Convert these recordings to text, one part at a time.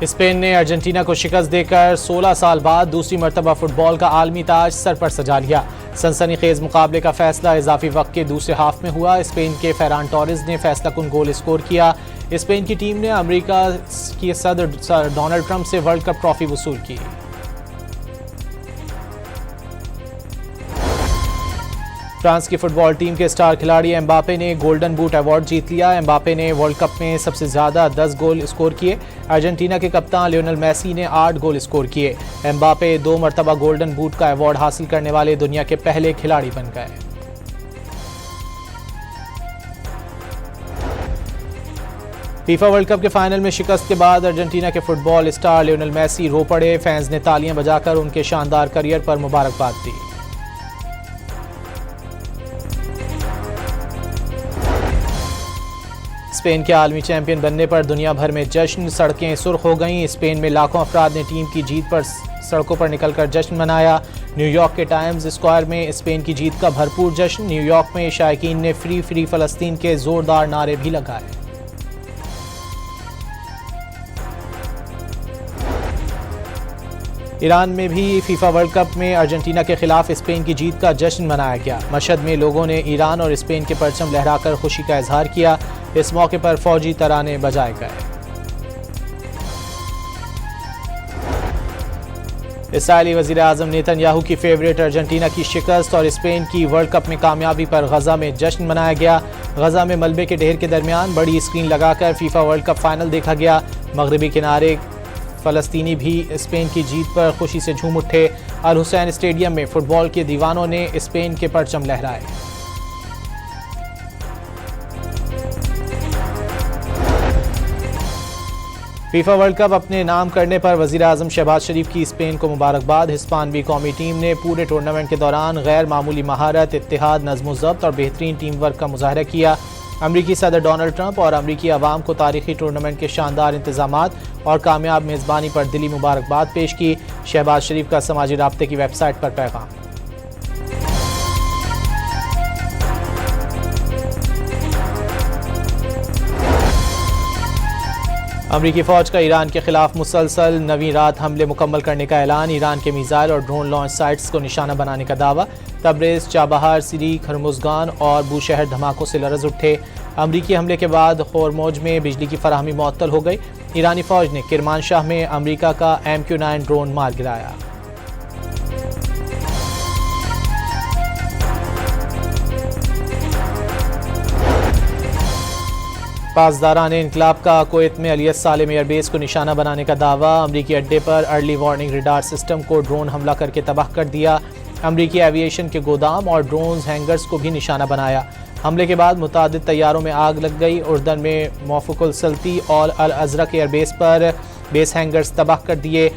Spain ने Argentina को शिकस्त देकर 16 साल बाद दूसरी मरतबा फुटबॉल का आलमी ताज सर पर सजा लिया। सनसनीखेज मुकाबले का फैसला इजाफी वक्त के दूसरे हाफ में हुआ। स्पेन के फेरान टोरेस ने फैसला कुन गोल स्कोर किया। स्पेन की टीम ने अमेरिका के सदर डोनाल्ड ट्रंप से वर्ल्ड कप ट्रॉफी वसूल की। फ्रांस की फुटबॉल टीम के स्टार खिलाड़ी एम्बापे ने गोल्डन बूट अवार्ड जीत लिया। एम्बापे ने वर्ल्ड कप में सबसे ज्यादा 10 गोल स्कोर किए। अर्जेंटीना के कप्तान लियोनेल मेसी ने 8 गोल स्कोर किए। एम्बापे 2 मरतबा गोल्डन बूट का अवार्ड हासिल करने वाले दुनिया के पहले खिलाड़ी बन गए। फीफा वर्ल्ड कप के फाइनल में शिकस्त के बाद अर्जेंटीना के फुटबॉल स्टार लियोनेल मेसी रो पड़े। फैंस ने तालियां बजाकर उनके शानदार करियर पर मुबारकबाद दी। स्पेन के आलमी चैंपियन बनने पर दुनिया भर में जश्न, सड़कें सुर्ख हो गईं। स्पेन में लाखों अफराद ने टीम की जीत पर सड़कों पर निकलकर जश्न मनाया। न्यूयॉर्क के टाइम्स स्क्वायर में स्पेन की जीत का भरपूर जश्न। न्यूयॉर्क में शायकीन ने फ्री फ्री फलस्तीन के जोरदार नारे भी लगाए। ईरान में भी फीफा वर्ल्ड कप में अर्जेंटीना के खिलाफ स्पेन की जीत का जश्न मनाया गया। मशहद में लोगों ने ईरान और स्पेन के परचम लहराकर खुशी का इजहार किया। इस मौके पर फौजी तराने बजाए गए। इसराइली वजीर आजम नेतन्याहू की फेवरेट अर्जेंटीना की शिकस्त और स्पेन की वर्ल्ड कप में कामयाबी पर गजा में जश्न मनाया गया। गजा में मलबे के ढेर के दरमियान बड़ी स्क्रीन लगाकर फीफा वर्ल्ड कप फाइनल देखा गया। मगरबी किनारे फलस्तीनी भी स्पेन की जीत पर खुशी से झूम उठे। अल हुसैन स्टेडियम में फुटबॉल के दीवानों ने स्पेन के परचम लहराए। फीफा वर्ल्ड कप अपने नाम करने पर वजीर आजम शहबाज शरीफ की स्पेन को मुबारकबाद। हिस्पानवी कौमी टीम ने पूरे टूर्नामेंट के दौरान गैर मामूली महारत, इत्तेहाद, नज़्म-ओ-ज़ब्त और बेहतरीन टीम वर्क का मुजाहरा किया। अमरीकी सदर डोनाल्ड ट्रंप और अमरीकी अवाम को तारीखी टूर्नामेंट के शानदार इंतजामात और कामयाब मेज़बानी पर दिली मुबारकबाद पेश की। शहबाज शरीफ का समाजी राब्ते की वेबसाइट पर पैगाम। अमरीकी फौज का ईरान के खिलाफ मुसलसल नवीं रात हमले मुकम्मल करने का ऐलान। ईरान के मिसाइल और ड्रोन लॉन्च साइट्स को निशाना बनाने का दावा। तबरेज़, चाबहार, सिरी, खरमुज़गान और बूशहर धमाकों से लरज़ उठे। अमरीकी हमले के बाद होर्मुज़ में बिजली की फराहमी मुअत्तल हो गई। ईरानी फौज ने किरमानशाह में अमरीका का MQ-9 ड्रोन मार गिराया। पासदारान इनकलाब का कुवैत में अलियस सालेम एयरबेस को निशाना बनाने का दावा। अमरीकी अड्डे पर अर्ली वार्निंग रडार सिस्टम को ड्रोन हमला करके तबाह कर दिया। अमरीकी एविएशन के गोदाम और ड्रोन्स हैंगर्स को भी निशाना बनाया। हमले के बाद मुतादिद तैयारों में आग लग गई। उर्दन में मौफुकुल सल्ती और अल अजरक एयरबेस पर बेस हैंगर्स तबाह कर दिए।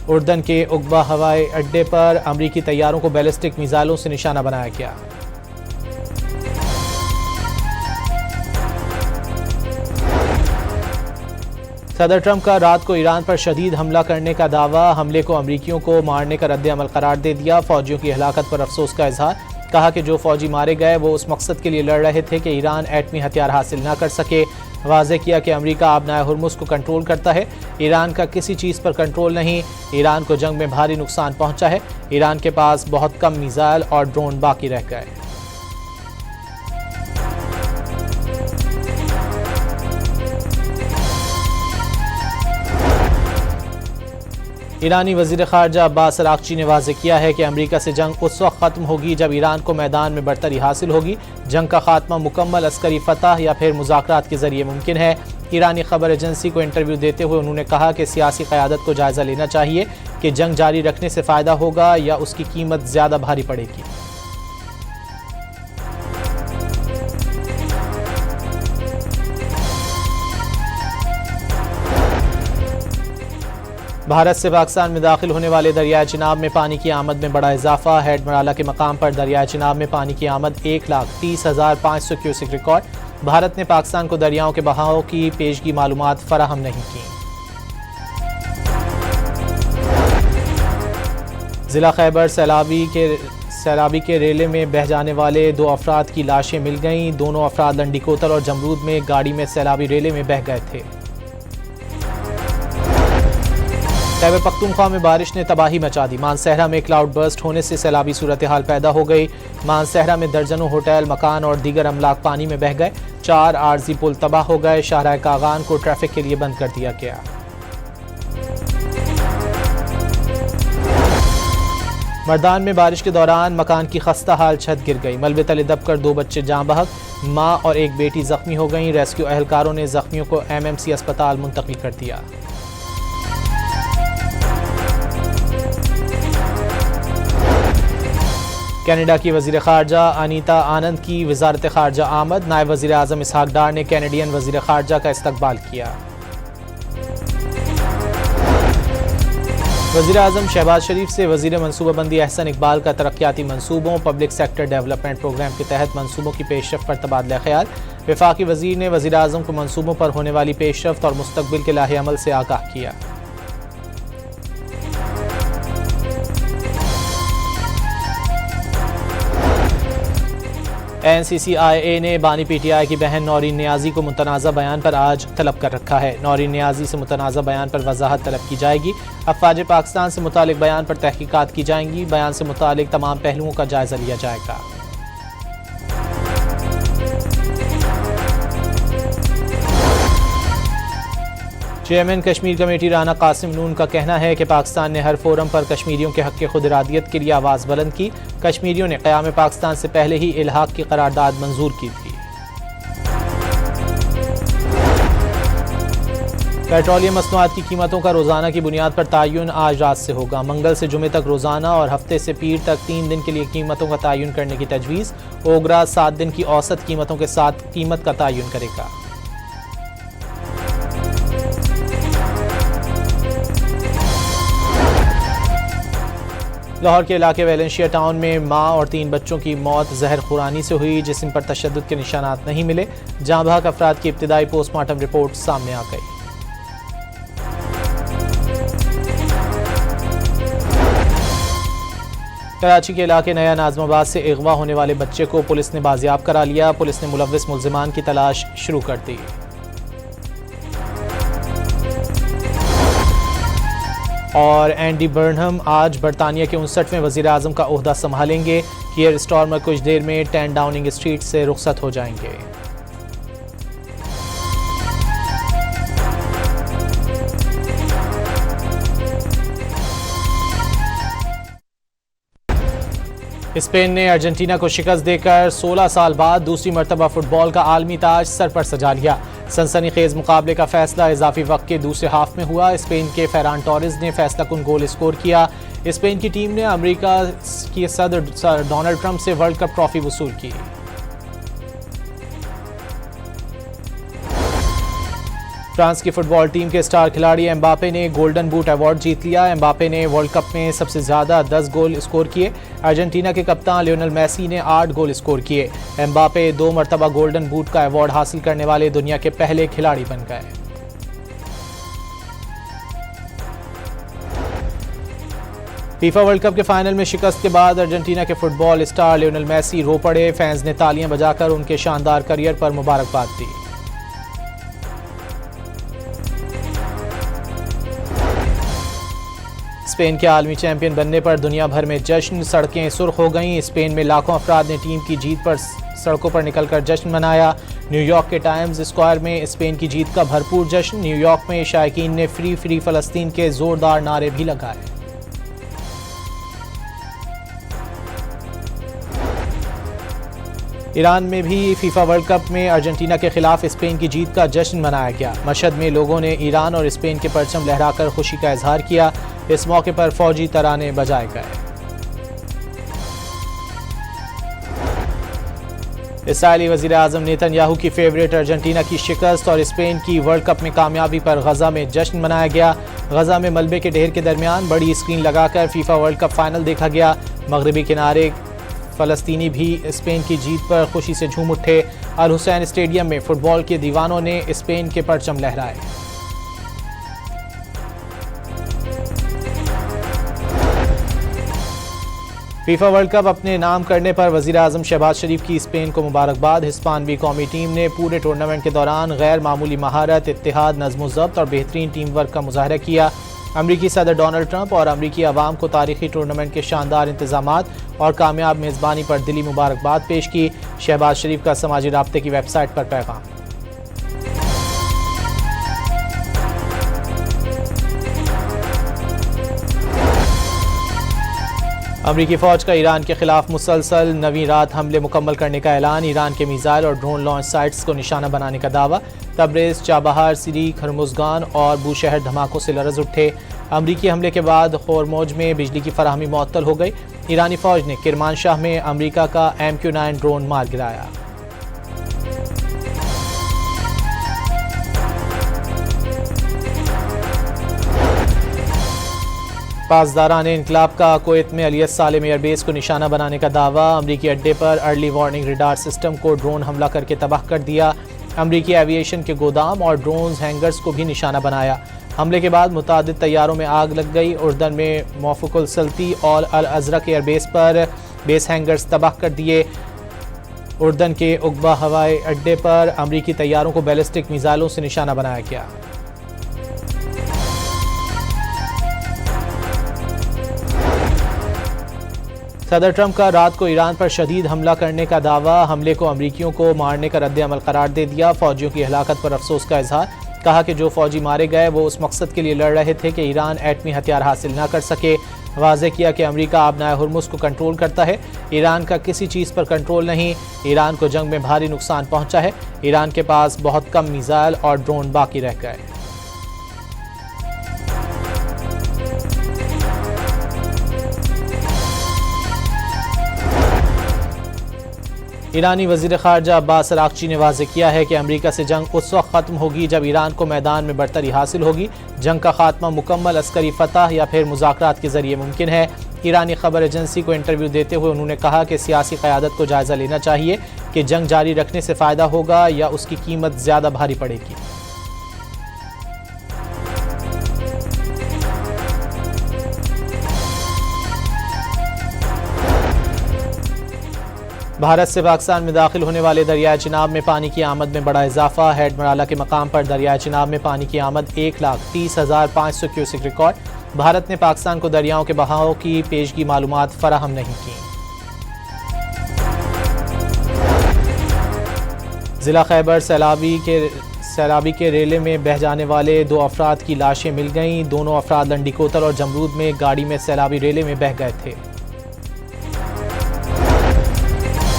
उर्दन के उकबा हवाई अड्डे पर अमरीकी तैयारों को बैलिस्टिक मिसाइलों से निशाना बनाया गया। सदर ट्रंप का रात को ईरान पर शदीद हमला करने का दावा। हमले को अमरीकियों को मारने का रद्द-ए-अमल करार दे दिया। फौजियों की हलाकत पर अफसोस का इजहार। कहा कि जो फौजी मारे गए वो उस मकसद के लिए लड़ रहे थे कि ईरान एटमी हथियार हासिल न कर सके। वाज़ेह किया कि अमरीका आबनाए हुर्मुज़ को कंट्रोल करता है। ईरान का किसी चीज़ पर कंट्रोल नहीं। ईरान को जंग में भारी नुकसान पहुंचा है। ईरान के पास बहुत कम मिसाइल और ड्रोन बाकी रह गए। ईरानी वज़ीर ख़ारजा अब्बास अराग़ची ने वाज़ेह किया है कि अमरीका से जंग उस वक्त ख़त्म होगी जब ईरान को मैदान में बरतरी हासिल होगी। जंग का खात्मा मुकम्मल अस्करी फतह या फिर मुज़ाकरात के ज़रिए मुमकिन है। ईरानी खबर एजेंसी को इंटरव्यू देते हुए उन्होंने कहा कि सियासी क़यादत को जायज़ा लेना चाहिए कि जंग जारी रखने से फ़ायदा होगा या उसकी कीमत ज़्यादा भारी पड़ेगी। भारत से पाकिस्तान में दाखिल होने वाले दरियाए चिनाब में पानी की आमद में बड़ा इजाफा। हेड मराला के मकाम पर दरियाए चिनाब में पानी की आमद 1,30,500 क्यूसिक रिकॉर्ड। भारत ने पाकिस्तान को दरियाओं के बहाव की पेशगी मालूमात फराहम नहीं की। जिला खैबर सैलाबी के रेले में बह जाने वाले 2 अफराद की लाशें मिल गईं। दोनों अफराद लंडी कोतल और जमरूद में गाड़ी में सैलाबी रेले में बह गए थे। खैबर पख्तूनख्वा में बारिश ने तबाही मचा दी। मानसहरा में क्लाउड बर्स्ट होने से सैलाबी सूरत हाल पैदा हो गई। मानसहरा में दर्जनों होटल, मकान और दीगर अमलाक पानी में बह गए। 4 आरजी पुल तबाह हो गए। शाहराह कागान को ट्रैफिक के लिए बंद कर दिया गया। मर्दान में बारिश के दौरान मकान की खस्ता हाल छत गिर गई। मलबे तले दबकर 2 बच्चे जाँ बहक, माँ और एक बेटी जख्मी हो गईं। रेस्क्यू एहलकारों ने जख्मियों को MMC अस्पताल मुंतकिल कर दिया। कनाडा की वज़ीर ख़ारजा अनीता आनंद की वज़ारत ख़ारजा आमद। नायब वज़ीर आज़म इसहाक डार ने कैनेडियन वज़ीर ख़ारजा का इस्तकबाल किया। वज़ीर आज़म शहबाज शरीफ से वज़ीर मनसूबाबंदी अहसन इकबाल का तरक्याती मनसूबों, पब्लिक सेक्टर डेवलपमेंट प्रोग्राम के तहत मनसूबों की पेशरफ्त पर तबादला ख्याल। वफाकी वज़ीर ने वज़ीर आज़म को मनसूबों पर होने वाली पेशरफ्त और मुस्तकबिल के लाहे अमल से आगाह किया। NCCIA ने बानी PTI की बहन नौरीन नियाजी को मुतनाज़ा बयान पर आज तलब कर रखा है। नौरीन नियाजी से मुतनाज़ा बयान पर वजाहत तलब की जाएगी। अफ़वाज पाकिस्तान से मुतालिक बयान पर तहकीकात की जाएंगी। बयान से मुतालिक तमाम पहलुओं का जायज़ा लिया जाएगा। चेयरमैन कश्मीर कमेटी राना कासिम नून का कहना है कि पाकिस्तान ने हर फोरम पर कश्मीरियों के हक़ खुद इरादियत के लिए आवाज़ बुलंद की। कश्मीरियों ने क़याम पाकिस्तान से पहले ही इल्हाक़ की करारदाद मंजूर की थी। पेट्रोलियम मसनूआत की कीमतों का रोज़ाना की बुनियाद पर तयन आज रात से होगा। मंगल से जुमे तक रोज़ाना और हफ्ते से पीर तक 3 दिन के लिए कीमतों का तयन करने की तजवीज़। ओगरा 7 दिन की औसत कीमतों के साथ कीमत का तयन करेगा। लाहौर के इलाके वैलेंशिया टाउन में माँ और 3 बच्चों की मौत जहर खुरानी से हुई, जिस्म पर तशद्दुद के निशानात नहीं मिले। जाँ बहक अफराद की इब्तिदाई पोस्टमार्टम रिपोर्ट सामने आ गई। कराची के इलाके नया नाज़माबाद से अगवा होने वाले बच्चे को पुलिस ने बाजियाब करा लिया। पुलिस ने मुलव्विस मुल्ज़िमान की तलाश शुरू कर दी। और एंडी बर्नहम आज बरतानिया के 59वें वज़ीर आज़म का ओहदा संभालेंगे। कियर स्टारमर कुछ देर में 10 डाउनिंग स्ट्रीट से रुखसत हो जाएंगे। स्पेन ने अर्जेंटीना को शिकस्त देकर 16 साल बाद दूसरी मरतबा फुटबॉल का आलमी ताज सर पर सजा लिया। सनसनीखेज मुकाबले का फैसला इजाफी वक्त के दूसरे हाफ में हुआ। स्पेन के फेरान टोरेस ने फैसला कुन गोल स्कोर किया। स्पेन की टीम ने अमेरिका के सदर डोनाल्ड ट्रंप से वर्ल्ड कप ट्रॉफी वसूल की। फ्रांस की फुटबॉल टीम के स्टार खिलाड़ी एम्बापे ने गोल्डन बूट अवार्ड जीत लिया। एम्बापे ने वर्ल्ड कप में सबसे ज़्यादा 10 गोल स्कोर किए। अर्जेंटीना के कप्तान लियोनेल मेसी ने 8 गोल स्कोर किए। एम्बापे 2 मरतबा गोल्डन बूट का अवार्ड हासिल करने वाले दुनिया के पहले खिलाड़ी बन गए। फीफा वर्ल्ड कप के फाइनल में शिकस्त के बाद अर्जेंटीना के फुटबॉल स्टार लियोनेल मेसी रो पड़े। फैंस ने तालियां बजाकर उनके शानदार करियर पर मुबारकबाद दी। स्पेन के आलमी चैंपियन बनने पर दुनिया भर में जश्न, सड़कें सुर्ख हो गईं। स्पेन में लाखों अफराद ने टीम की जीत पर सड़कों पर निकलकर जश्न मनाया। न्यूयॉर्क के टाइम्स स्क्वायर में स्पेन की जीत का भरपूर जश्न। न्यूयॉर्क में शायकीन ने फ्री फ्री फ़लस्तीन के जोरदार नारे भी लगाए। ईरान में भी फीफा वर्ल्ड कप में अर्जेंटीना के खिलाफ स्पेन की जीत का जश्न मनाया गया। मशहद में लोगों ने ईरान और स्पेन के परचम लहराकर खुशी का इजहार किया। इस मौके पर फौजी तराने बजाए गए। इस्राईली वज़ीर आज़म नेतन्याहू की फेवरेट अर्जेंटीना की शिकस्त और स्पेन की वर्ल्ड कप में कामयाबी पर गजा में जश्न मनाया गया। गजा में मलबे के ढेर के दरमियान बड़ी स्क्रीन लगाकर फीफा वर्ल्ड कप फाइनल देखा गया। मगरबी किनारे फ़लस्तीनी भी स्पेन की जीत पर खुशी से झूम उठे। अल हुसैन स्टेडियम में फुटबॉल के दीवानों ने स्पेन के परचम लहराए। फीफा वर्ल्ड कप अपने नाम करने पर वज़ीर आज़म शहबाज शरीफ की स्पेन को मुबारकबाद। हिस्पानवी कौमी टीम ने पूरे टूर्नामेंट के दौरान गैर मामूली महारत, इत्तेहाद, नज़्म-ओ-ज़ब्त और बेहतरीन टीम वर्क का मुज़ाहरा किया। अमरीकी सदर डोनाल्ड ट्रंप और अमरीकी अवाम को तारीखी टूर्नामेंट के शानदार इंतजामात और कामयाब मेज़बानी पर दिली मुबारकबाद पेश की। शहबाज शरीफ का समाजी राब्ते की वेबसाइट पर पैगाम। अमरीकी फ़ौज का ईरान के खिलाफ मुसलसल नवीं रात हमले मुकम्मल करने का ऐलान। ईरान के मिसाइल और ड्रोन लॉन्च साइट्स को निशाना बनाने का दावा। तब्रेज़, चाबहार, सिरी, खरमुज़गान और बूशहर धमाकों से लरज़ उठे। अमरीकी हमले के बाद होर्मुज़ में बिजली की फराहमी मुअत्तल हो गई। ईरानी फ़ौज ने किरमानशाह में अमरीका का MQ-9 ड्रोन मार गिराया। पासदारान इनकलाब का कुवैत में अलियस सालेम एयरबेस को निशाना बनाने का दावा। अमरीकी अड्डे पर अर्ली वार्निंग रडार सिस्टम को ड्रोन हमला करके तबाह कर दिया। अमरीकी एविएशन के गोदाम और ड्रोन हैंगर्स को भी निशाना बनाया। हमले के बाद मुतादिद तैयारों में आग लग गई। उर्दन में मौफुकुल सल्ती और अल अज़रक एयरबेस पर बेस हैंगर्स तबाह कर दिए। उर्दन के उकबा हवाई अड्डे पर अमरीकी तैयारों को बैलिस्टिक मिसाइलों से निशाना बनाया गया। सदर ट्रंप का रात को ईरान पर शदीद हमला करने का दावा। हमले को अमरीकियों को मारने का रद्द अमल करार दे दिया। फौजियों की हलाकत पर अफसोस का इजहार। कहा कि जो फौजी मारे गए वो उस मकसद के लिए लड़ रहे थे कि ईरान एटमी हथियार हासिल न कर सके। वाज़ेह किया कि अमरीका आबनाए हुर्मुज़ को कंट्रोल करता है। ईरान का किसी चीज़ पर कंट्रोल नहीं। ईरान को जंग में भारी नुकसान पहुंचा है। ईरान के पास बहुत कम मिसाइल और ड्रोन बाकी रह गए। ईरानी वज़ीर ख़ारजा अब्बास अराग़ची ने वाज़ेह किया है कि अमरीका से जंग उस वक्त ख़त्म होगी जब ईरान को मैदान में बरतरी हासिल होगी। जंग का खात्मा मुकम्मल अस्करी फ़तह या फिर मुज़ाकरात के ज़रिए मुमकिन है। ईरानी ख़बर एजेंसी को इंटरव्यू देते हुए उन्होंने कहा कि सियासी क़यादत को जायज़ा लेना चाहिए कि जंग जारी रखने से फ़ायदा होगा या उसकी कीमत ज़्यादा भारी पड़ेगी। भारत से पाकिस्तान में दाखिल होने वाले दरियाए चिनाब में पानी की आमद में बड़ा इजाफा। हेड मराला के मकाम पर दरियाए चिनाब में पानी की आमद 1,30,500 क्यूसिक रिकॉर्ड। भारत ने पाकिस्तान को दरियाओं के बहाव की पेशगी मालूमात फराहम नहीं की। जिला खैबर सैलाबी के रेले में बह जाने वाले 2 अफराद की लाशें मिल गईं। दोनों अफराद लंडी कोतल और जमरूद में गाड़ी में सैलाबी रेले में बह गए थे।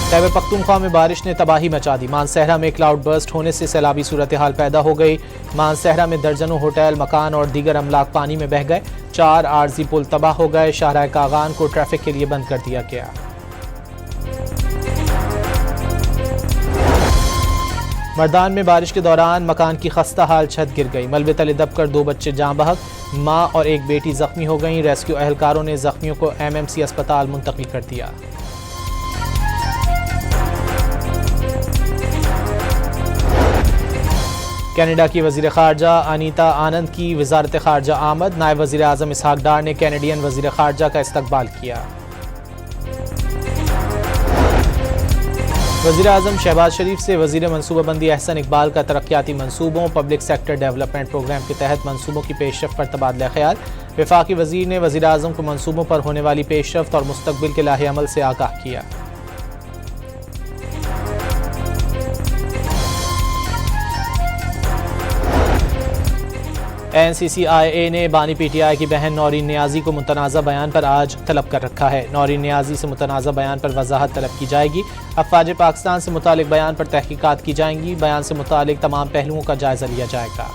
खैबर पख्तूनख्वा में बारिश ने तबाही मचा दी। मानसहरा में क्लाउड बर्स्ट होने से सैलाबी सूरत हाल पैदा हो गई। मानसहरा में दर्जनों होटल, मकान और दीगर अमलाक पानी में बह गए। 4 आरजी पुल तबाह हो गए। शाहराह कागान को ट्रैफिक के लिए बंद कर दिया गया। मर्दान में बारिश के दौरान मकान की खस्ता हाल छत गिर गई। मलबे तले दबकर 2 बच्चे जाँ बहक, माँ और एक बेटी जख्मी हो गईं। रेस्क्यू एहलकारों ने जख्मियों को MMC अस्पताल मुंतकिल कर दिया। कनाडा की वज़ीर ख़ारजा अनीता आनंद की वज़ारत ख़ारजा आमद। नायब वज़ीर आज़म इसहाक डार ने कैनेडियन वज़ीर ख़ारजा का इस्तकबाल किया। वज़ीर आज़म शहबाज शरीफ से वज़ीर मनसूबाबंदी अहसन इकबाल का तरक्याती मनसूबों पब्लिक सेक्टर डेवलपमेंट प्रोग्राम के तहत मनसूबों की पेशरफ्त पर तबादला ख्याल। वफाकी वज़ीर ने वज़ीर आज़म को मनसूबों पर होने वाली पेशरफ्त और मुस्तकबिल के लाहे अमल से आगाह किया। NCCIA ने बानी PTI की बहन नौरीन नियाज़ी को मुतनाज़ा बयान पर आज तलब कर रखा है। नौरीन नियाज़ी से मुतनाज़ा बयान पर वजाहत तलब की जाएगी। अफ़वाज पाकिस्तान से मुतालिक बयान पर तहकीकात की जाएंगी। बयान से मुतालिक तमाम पहलुओं का जायज़ा लिया जाएगा।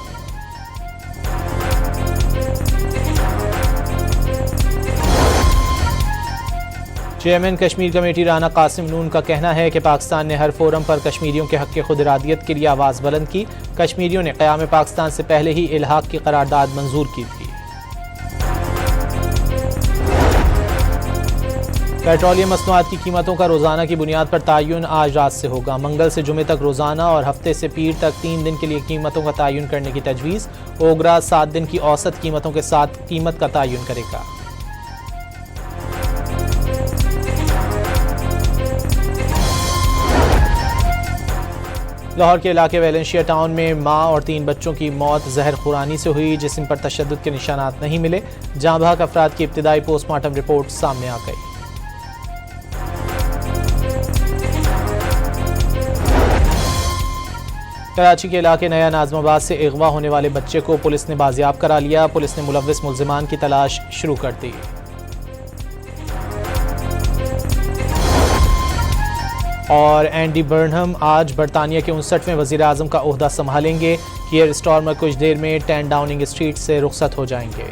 चेयरमैन कश्मीर कमेटी राना कासिम नून का कहना है कि पाकिस्तान ने हर फोरम पर कश्मीरियों के हक़ खुद इरादियत के लिए आवाज़ बुलंद की। कश्मीरियों ने क़याम पाकिस्तान से पहले ही इल्हाक़ की करारदाद मंजूर की थी। पेट्रोलियम मसनूआत की कीमतों का रोज़ाना की बुनियाद पर तयन आज रात से होगा। मंगल से जुमे तक रोज़ाना और हफ्ते से पीर तक 3 दिन के लिए कीमतों का तयन करने की तजवीज़। ओगरा 7 दिन की औसत कीमतों के साथ कीमत का तयन करेगा। लाहौर के इलाके वेलेंशिया टाउन में मां और 3 बच्चों की मौत जहर खुरानी से हुई, जिस्म पर तशद्दुद के निशानात नहीं मिले। जाँ बहक अफराद की इब्तिदाई पोस्टमार्टम रिपोर्ट सामने आ गई। कराची के इलाके नया नाजमाबाद से अगवा होने वाले बच्चे को पुलिस ने बाजियाब करा लिया। पुलिस ने मुलव्विस मुल्जिमान की तलाश शुरू कर दी। और एंडी बर्नहम आज बरतानिया के 59वें वज़ीर आज़म का ओहदा संभालेंगे। कियर स्टारमर कुछ देर में 10 डाउनिंग स्ट्रीट से रुखसत हो जाएंगे।